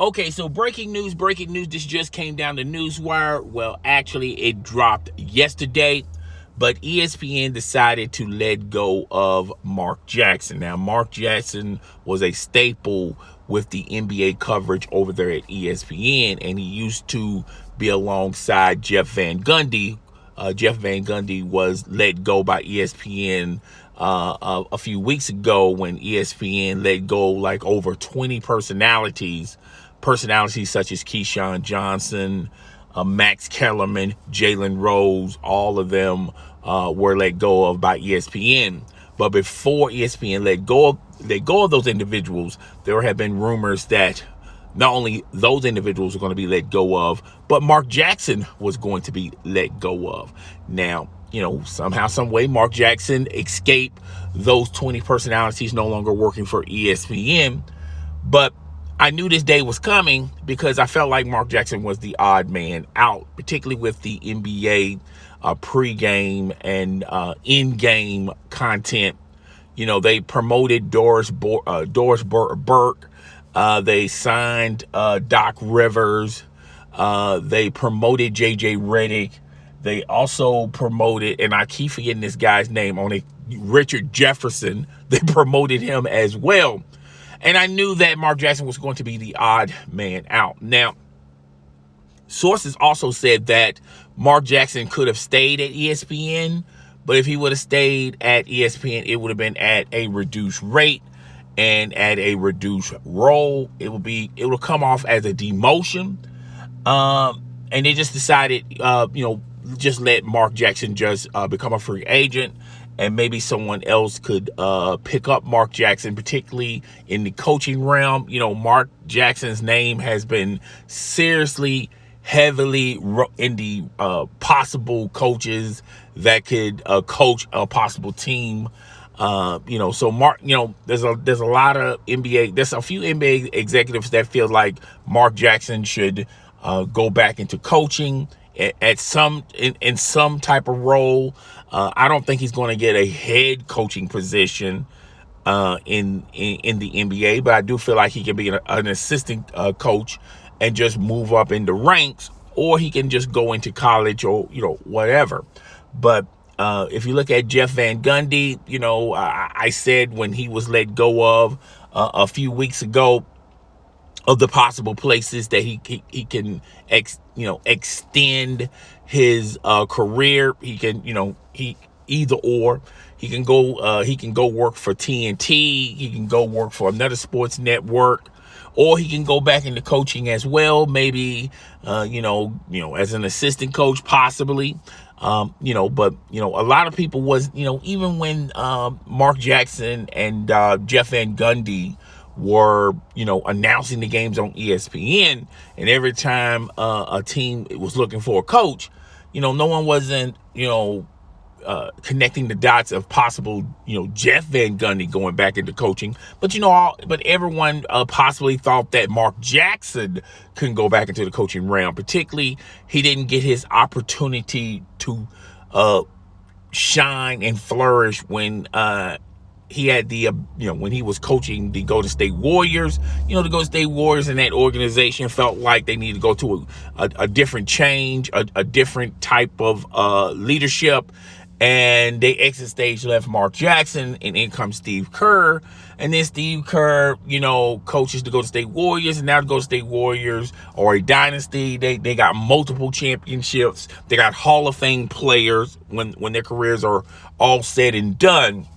Okay, so breaking news. This just came down the newswire. Well, actually, it dropped yesterday, but ESPN decided to let go of Mark Jackson. Now, Mark Jackson was a staple with the NBA coverage over there at ESPN, and he used to be alongside Jeff Van Gundy. Jeff Van Gundy was let go by ESPN a few weeks ago when ESPN let go like over 20 personalities such as Keyshawn Johnson, Max Kellerman, Jalen Rose. All of them were let go of by ESPN. But before ESPN let go of those individuals, there have been rumors that not only those individuals are going to be let go of, but Mark Jackson was going to be let go of. Now, somehow, some way, Mark Jackson escaped those 20 personalities no longer working for ESPN. But I knew this day was coming because I felt like Mark Jackson was the odd man out, particularly with the NBA pregame and in-game content. They promoted Doris Burke. They signed Doc Rivers. They promoted JJ Redick. They also promoted, and I keep forgetting this guy's name, Richard Jefferson. They promoted him as well. And I knew that Mark Jackson was going to be the odd man out. Now, sources also said that Mark Jackson could have stayed at ESPN, but if he would have stayed at ESPN, it would have been at a reduced rate and at a reduced role. It would come off as a demotion. And they just decided, just let Mark Jackson just become a free agent, and maybe someone else could pick up Mark Jackson, particularly in the coaching realm. Mark Jackson's name has been seriously, heavily in the possible coaches that could coach a possible team. So Mark, there's a lot of NBA, there's a few NBA executives that feel like Mark Jackson should go back into coaching at some type of role. I don't think he's going to get a head coaching position in the NBA, but I do feel like he can be an assistant coach and just move up in the ranks, or he can just go into college or whatever. But if you look at Jeff Van Gundy, I said when he was let go of a few weeks ago, of the possible places that he can extend his career. He can he can go work for TNT. He can go work for another sports network, or he can go back into coaching as well. Maybe as an assistant coach possibly. But a lot of people was even when Mark Jackson and Jeff Van Gundy were announcing the games on ESPN, and every time a team was looking for a coach, no one wasn't connecting the dots of possible Jeff Van Gundy going back into coaching, but but everyone possibly thought that Mark Jackson couldn't go back into the coaching realm. Particularly, he didn't get his opportunity to shine and flourish when he had the when he was coaching the Golden State Warriors. The Golden State Warriors and that organization felt like they needed to go to a different change, a different type of leadership, and they exit stage left Mark Jackson, and in comes Steve Kerr. And then Steve Kerr coaches the Golden State Warriors, and now the Golden State Warriors are a dynasty. They got multiple championships. They got Hall of Fame players when their careers are all said and done.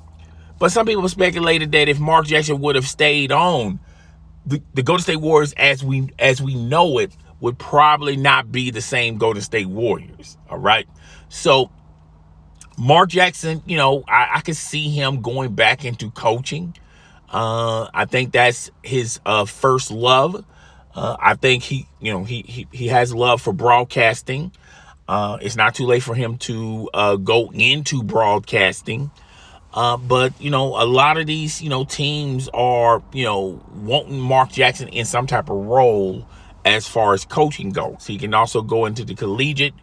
But some people speculated that if Mark Jackson would have stayed on, the Golden State Warriors as we know it would probably not be the same Golden State Warriors. All right. So Mark Jackson, I could see him going back into coaching. I think that's his first love. I think he has love for broadcasting. It's not too late for him to go into broadcasting. But a lot of these teams are wanting Mark Jackson in some type of role as far as coaching goes. He can also go into the collegiate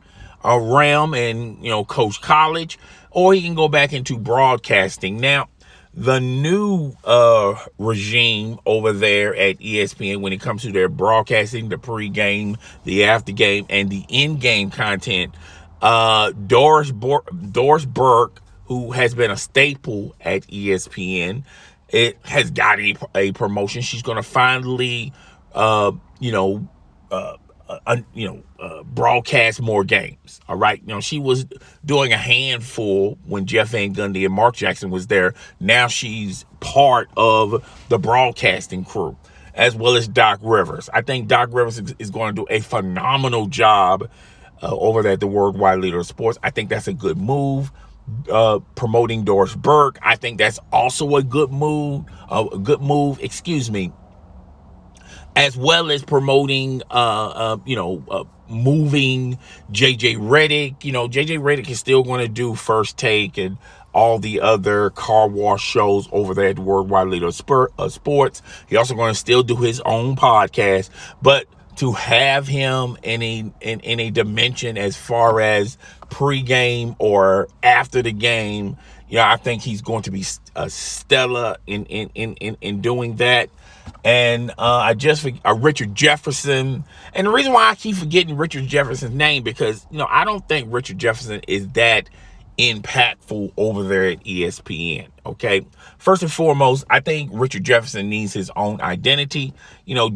realm and coach college, or he can go back into broadcasting. Now, the new regime over there at ESPN when it comes to their broadcasting, the pregame, the aftergame, and the in-game content. Doris Burke, who has been a staple at ESPN, it has got a promotion. She's going to finally, broadcast more games. All right. She was doing a handful when Jeff Van Gundy and Mark Jackson was there. Now she's part of the broadcasting crew, as well as Doc Rivers. I think Doc Rivers is going to do a phenomenal job over at the Worldwide Leader of Sports. I think that's a good move. Promoting Doris Burke, I think that's also a good move. As well as promoting, moving JJ Redick. JJ Redick is still going to do First Take and all the other car wash shows over there at the Worldwide Leader of Sports. He's also going to still do his own podcast, but to have him in a dimension as far as pregame or after the game, I think he's going to be stellar in doing that. And Richard Jefferson. And the reason why I keep forgetting Richard Jefferson's name, because I don't think Richard Jefferson is that impactful over there at ESPN. Okay, first and foremost, I think Richard Jefferson needs his own identity.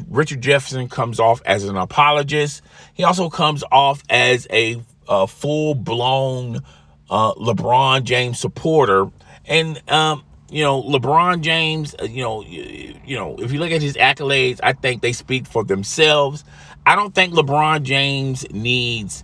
Richard Jefferson comes off as an apologist. He also comes off as a full-blown LeBron James supporter. And LeBron James, if you look at his accolades, I think they speak for themselves. I don't think LeBron James needs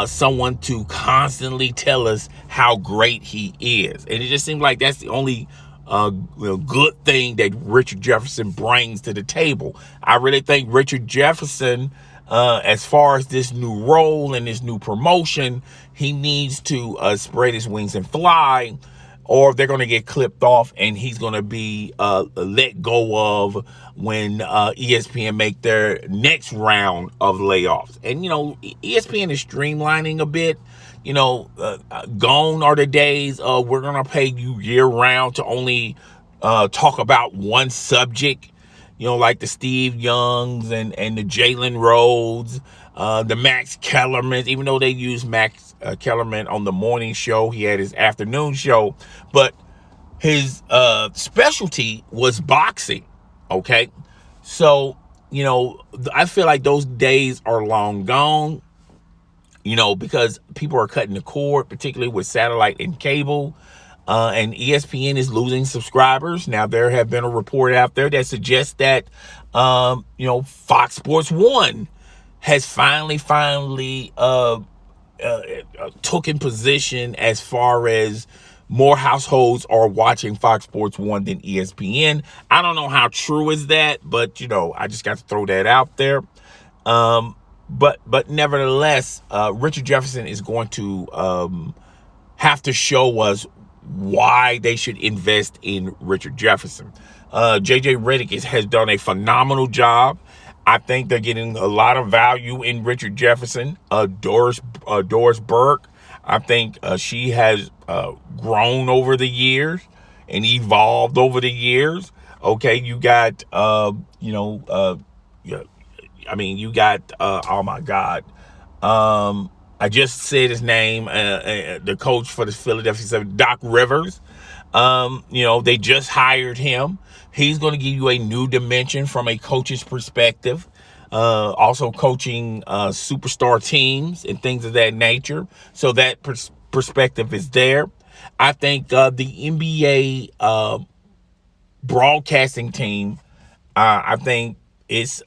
someone to constantly tell us how great he is. And it just seems like that's the only good thing that Richard Jefferson brings to the table. I really think Richard Jefferson, as far as this new role and this new promotion, he needs to spread his wings and fly, or they're going to get clipped off and he's going to be let go of when ESPN make their next round of layoffs. And, ESPN is streamlining a bit. Gone are the days of we're going to pay you year round to only talk about one subject, like the Steve Youngs and the Jalen Rhodes, the Max Kellermans, even though they use Max Kellerman on the morning show, he had his afternoon show, but his specialty was boxing. Okay. So, I feel like those days are long gone, because people are cutting the cord, particularly with satellite and cable. And ESPN is losing subscribers. Now, there have been a report out there that suggests that, Fox Sports 1 has finally taken position as far as more households are watching Fox Sports 1 than ESPN. I don't know how true is that, but, I just got to throw that out there. But nevertheless, Richard Jefferson is going to have to show us why they should invest in Richard Jefferson. JJ Redick has done a phenomenal job. I think they're getting a lot of value in Richard Jefferson. Doris Burke, I think she has grown over the years and evolved over the years. Okay, you got, you got, oh my God. I just said his name, the coach for the Philadelphia 7, Doc Rivers. They just hired him. He's going to give you a new dimension from a coach's perspective. Also coaching superstar teams and things of that nature. So that perspective is there. I think the NBA broadcasting team, I think it's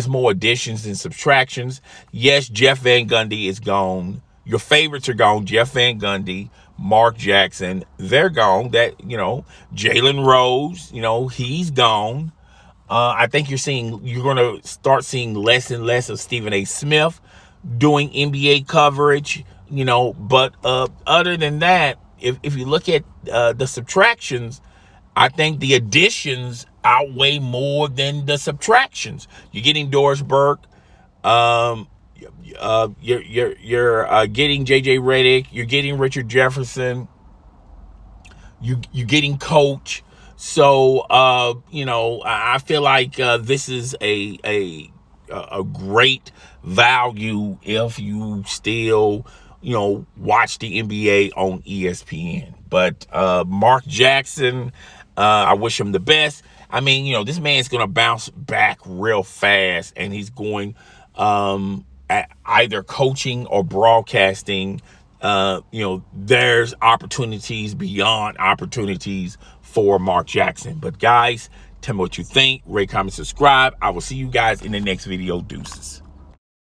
more additions than subtractions. Yes, Jeff Van Gundy is gone. Your favorites are gone. Jeff Van Gundy, Mark Jackson, they're gone. That, Jalen Rose, he's gone. I think you're going to start seeing less and less of Stephen A. Smith doing NBA coverage, but other than that, if you look at the subtractions, I think the additions outweigh more than the subtractions. You're getting Doris Burke, you're getting JJ Redick, you're getting Richard Jefferson, you're getting coach. So you know, I feel like this is a great value if you still, you know, watch the NBA on ESPN. But Mark Jackson, I wish him the best. I mean, you know, this man's gonna bounce back real fast, and he's going at either coaching or broadcasting. You know, there's opportunities beyond opportunities for Mark Jackson. But guys, tell me what you think. Rate, comment, subscribe. I will see you guys in the next video. Deuces.